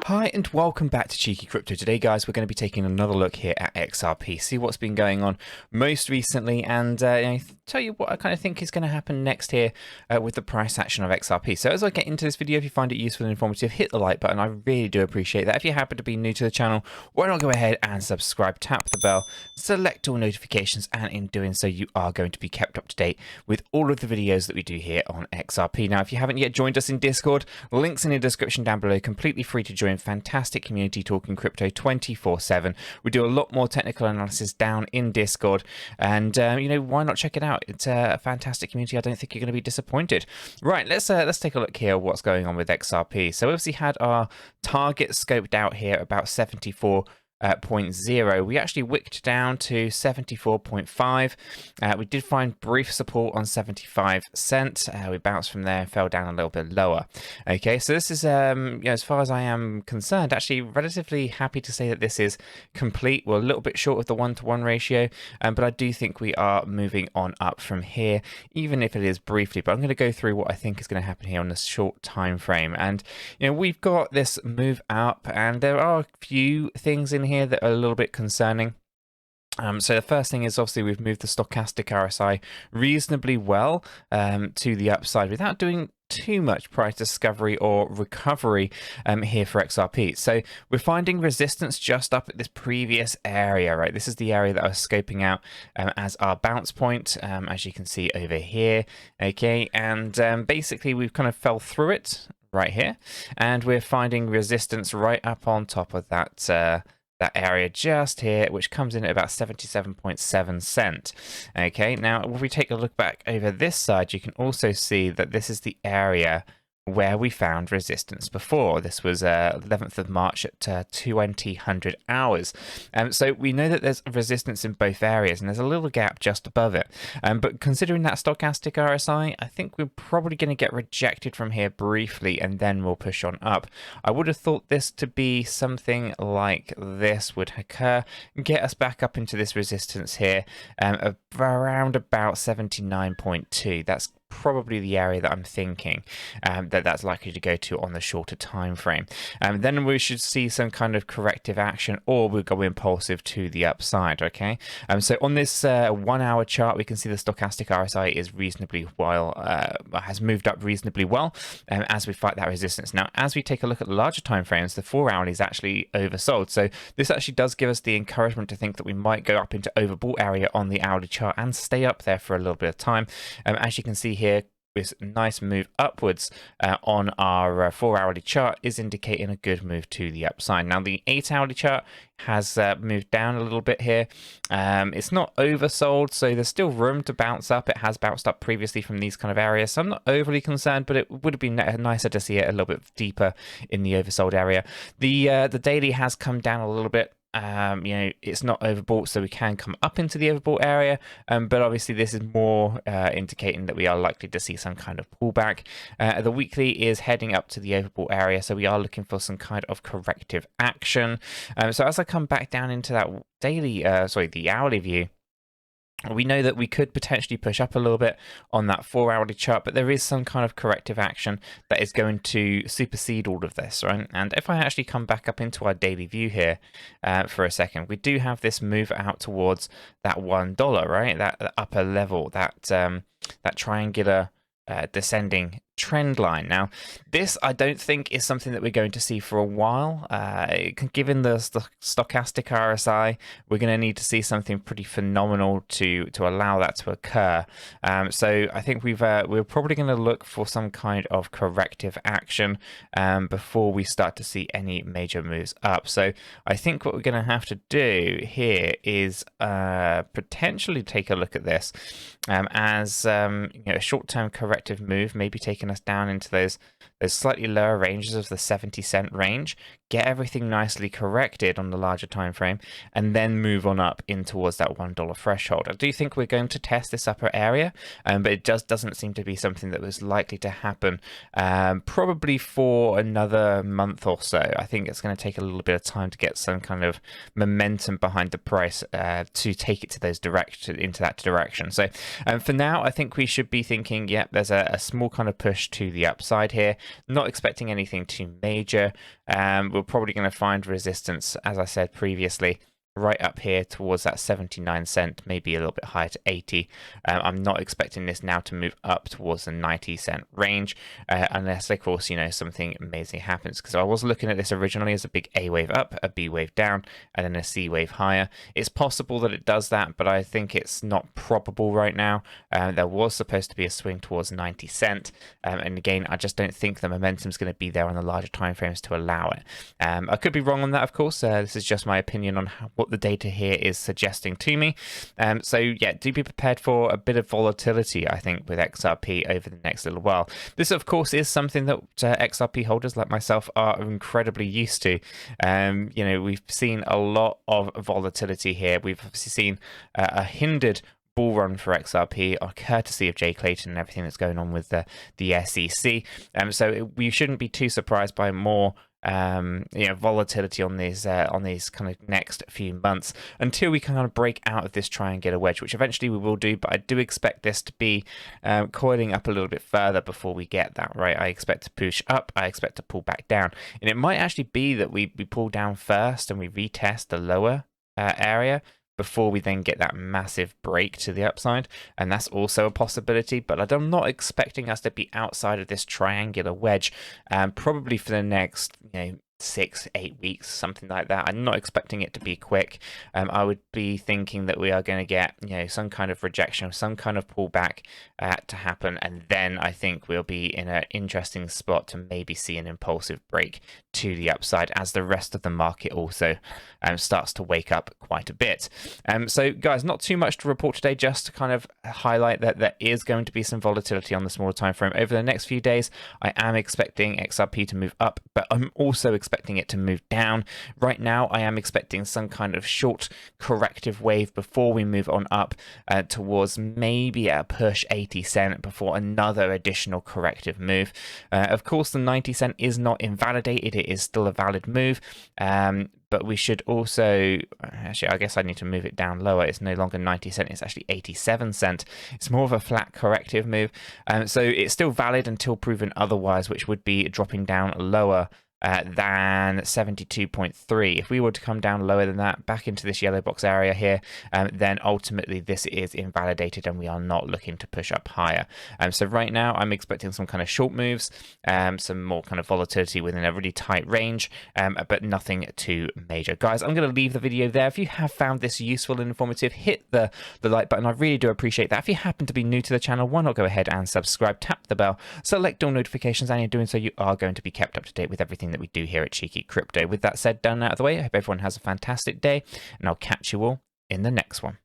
Hi and welcome back to Cheeky Crypto. Today guys, we're going to be taking another look here at XRP, see what's been going on most recently, and tell you what I kind of think is going to happen next here with the price action of XRP. So as I get into this video, if you find it useful and informative, hit the like button. I really do appreciate that. If you happen to be new to the channel, why not go ahead and subscribe, tap the bell, select all notifications, and in doing so you are going to be kept up to date with all of the videos that we do here on XRP. Now if you haven't yet joined us in Discord, links in the description down below, completely free to join. Fantastic community talking crypto 24/7. We do a lot more technical analysis down in Discord, and why not check it out? It's a fantastic community. I don't think you're going to be disappointed. Right, let's take a look here what's going on with XRP. So we obviously had our target scoped out here about 74.0. We actually wicked down to 74.5. We did find brief support on 75 cents. We bounced from there and fell down a little bit lower. Okay, so this is as far as I am concerned, actually relatively happy to say that this is complete. We're a little bit short of the 1-to-1 ratio, but I do think we are moving on up from here, even if it is briefly. But I'm going to go through what I think is going to happen here on this short time frame. And we've got this move up, and there are a few things in here that are a little bit concerning. So the first thing is obviously we've moved the stochastic RSI reasonably well to the upside without doing too much price discovery or recovery here for XRP. So we're finding resistance just up at this previous area, right? This is the area that I was scoping out as our bounce point, as you can see over here. Okay, and basically we've kind of fell through it right here, and we're finding resistance right up on top of that that area just here, which comes in at about 77.7 cent. Okay, now if we take a look back over this side, you can also see that this is the area where we found resistance before. This was 11th of March at 2000 hours. So we know that there's resistance in both areas, and there's a little gap just above it. But considering that stochastic RSI, I think we're probably going to get rejected from here briefly, and then we'll push on up. I would have thought this to be something like this would occur, and get us back up into this resistance here, around about 79.2. That's probably the area that I'm thinking that's likely to go to on the shorter time frame. Then we should see some kind of corrective action, or we'll go impulsive to the upside. Okay, so on this 1 hour chart, we can see the stochastic RSI is reasonably well, has moved up reasonably well as we fight that resistance. Now as we take a look at the larger time frames, the 4 hourly is actually oversold, so this actually does give us the encouragement to think that we might go up into overbought area on the hourly chart and stay up there for a little bit of time. As you can see here, this nice move upwards on our 4 hourly chart is indicating a good move to the upside. Now the 8 hourly chart has moved down a little bit here. It's not oversold, so there's still room to bounce up. It has bounced up previously from these kind of areas, so I'm not overly concerned, but it would have been nicer to see it a little bit deeper in the oversold area. The daily has come down a little bit. It's not overbought, so we can come up into the overbought area, but obviously this is more indicating that we are likely to see some kind of pullback. The weekly is heading up to the overbought area, so we are looking for some kind of corrective action. So as I come back down into that daily, the hourly view, we know that we could potentially push up a little bit on that 4 hourly chart, but there is some kind of corrective action that is going to supersede all of this, right? And if I actually come back up into our daily view here for a second, we do have this move out towards that $1, right? That upper level, that triangular descending trend line. Now this I don't think is something that we're going to see for a while. Given the stochastic RSI, we're going to need to see something pretty phenomenal to allow that to occur. So I think we're probably going to look for some kind of corrective action before we start to see any major moves up. So I think what we're going to have to do here is potentially take a look at this as a short-term corrective move, maybe taking us down into those slightly lower ranges of the 70 cent range, get everything nicely corrected on the larger time frame, and then move on up in towards that $1 threshold. I do think we're going to test this upper area, but it just doesn't seem to be something that was likely to happen probably for another month or so. I think it's going to take a little bit of time to get some kind of momentum behind the price to take it to those into that direction. So for now, I think we should be thinking, yeah, there's a small kind of push push to the upside here. Not expecting anything too major. We're probably going to find resistance, as I said previously, right up here towards that 79¢, maybe a little bit higher to 80. I'm not expecting this now to move up towards the 90¢ range, unless, of course, something amazing happens. Because I was looking at this originally as a big A wave up, a B wave down, and then a C wave higher. It's possible that it does that, but I think it's not probable right now. There was supposed to be a swing towards 90¢, and again, I just don't think the momentum is going to be there on the larger timeframes to allow it. I could be wrong on that, of course. This is just my opinion on what the data here is suggesting to me. So yeah, do be prepared for a bit of volatility, I think, with XRP over the next little while. This, of course, is something that XRP holders like myself are incredibly used to. We've seen a lot of volatility here. We've obviously seen a hindered bull run for XRP, courtesy of Jay Clayton and everything that's going on with the SEC. So we shouldn't be too surprised by more volatility on these kind of next few months until we kind of break out of this triangular wedge, which eventually we will do. But I do expect this to be coiling up a little bit further before we get that, right? I expect to push up, I expect to pull back down, and it might actually be that we pull down first and we retest the lower area before we then get that massive break to the upside, and that's also a possibility. But I'm not expecting us to be outside of this triangular wedge probably for the next 6-8 weeks, something like that. I'm not expecting it to be quick. I would be thinking that we are going to get some kind of rejection, some kind of pullback to happen, and then I think we'll be in an interesting spot to maybe see an impulsive break to the upside as the rest of the market also starts to wake up quite a bit. So guys, not too much to report today, just to kind of highlight that there is going to be some volatility on the smaller time frame over the next few days. I am expecting XRP to move up, but I'm also expecting it to move down. Right now, I am expecting some kind of short corrective wave before we move on up towards maybe a push 80¢ before another additional corrective move. Of course, the 90€ is not invalidated. It is still a valid move. But we should also, actually, I guess I need to move it down lower. It's no longer 90¢, it's actually 87¢. It's more of a flat corrective move. So it's still valid until proven otherwise, which would be dropping down lower than 72.3. If we were to come down lower than that, back into this yellow box area here, then ultimately this is invalidated and we are not looking to push up higher. So right now I'm expecting some kind of short moves, some more kind of volatility within a really tight range, but nothing too major. Guys, I'm going to leave the video there. If you have found this useful and informative, hit the like button. I really do appreciate that. If you happen to be new to the channel, why not go ahead and subscribe, tap the bell, select all notifications, and in doing so you are going to be kept up to date with everything that we do here at Cheeky Crypto. With that said, done out of the way, I hope everyone has a fantastic day, and I'll catch you all in the next one.